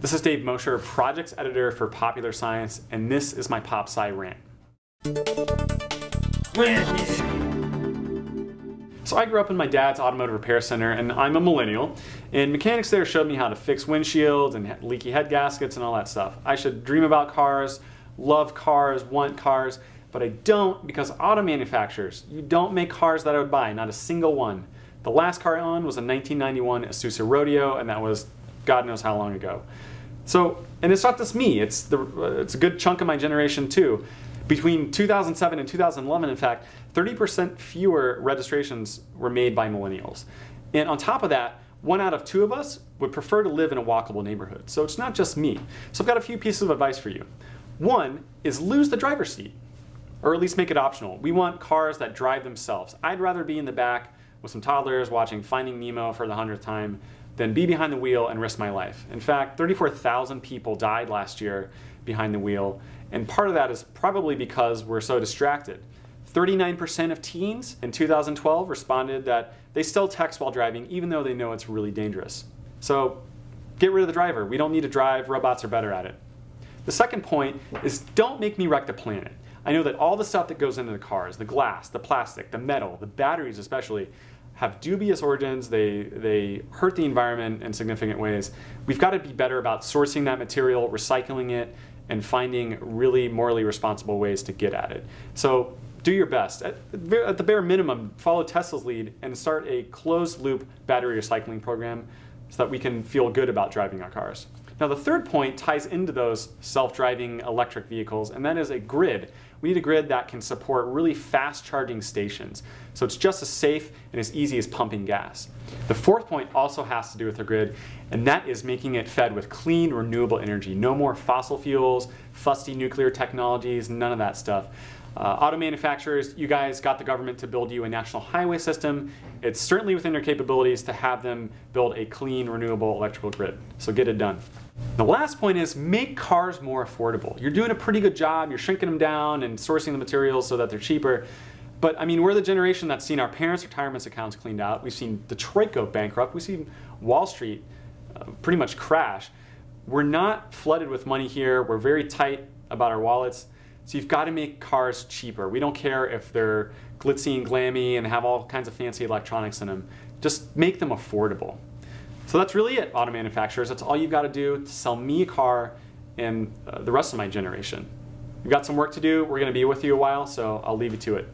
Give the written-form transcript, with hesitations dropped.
This is Dave Mosher, Projects Editor for Popular Science, and this is my Pop Sci rant. So I grew up in my dad's automotive repair center, and I'm a millennial, and mechanics there showed me how to fix windshields and leaky head gaskets and all that stuff. I should dream about cars, love cars, want cars, but I don't because auto manufacturers, you don't make cars that I would buy, not a single one. The last car I owned was a 1991 Isuzu Rodeo, and that was God knows how long ago. So, and it's not just me, it's a good chunk of my generation too. Between 2007 and 2011, in fact, 30% fewer registrations were made by millennials. And on top of that, 1 out of 2 of us would prefer to live in a walkable neighborhood. So it's not just me. So I've got a few pieces of advice for you. One is lose the driver's seat, or at least make it optional. We want cars that drive themselves. I'd rather be in the back with some toddlers watching Finding Nemo for the 100th time than be behind the wheel and risk my life. In fact, 34,000 people died last year behind the wheel, and part of that is probably because we're so distracted. 39% of teens in 2012 responded that they still text while driving even though they know it's really dangerous. So get rid of the driver. We don't need to drive, robots are better at it. The second point is don't make me wreck the planet. I know that all the stuff that goes into the cars, the glass, the plastic, the metal, the batteries especially, have dubious origins, they hurt the environment in significant ways. We've got to be better about sourcing that material, recycling it, and finding really morally responsible ways to get at it. So do your best. At the bare minimum, follow Tesla's lead and start a closed-loop battery recycling program so that we can feel good about driving our cars. Now the third point ties into those self-driving electric vehicles, and that is a grid. We need a grid that can support really fast charging stations, so it's just as safe and as easy as pumping gas. The fourth point also has to do with the grid, and that is making it fed with clean, renewable energy. No more fossil fuels, fusty nuclear technologies, none of that stuff. Auto manufacturers, you guys got the government to build you a national highway system. It's certainly within their capabilities to have them build a clean, renewable electrical grid. So get it done. The last point is make cars more affordable. You're doing a pretty good job. You're shrinking them down and sourcing the materials so that they're cheaper. But I mean, we're the generation that's seen our parents' retirement accounts cleaned out. We've seen Detroit go bankrupt. We've seen Wall Street pretty much crash. We're not flooded with money here. We're very tight about our wallets. So you've got to make cars cheaper. We don't care if they're glitzy and glammy and have all kinds of fancy electronics in them. Just make them affordable. So that's really it, auto manufacturers. That's all you've got to do to sell me a car and the rest of my generation. We've got some work to do. We're going to be with you a while, so I'll leave you to it.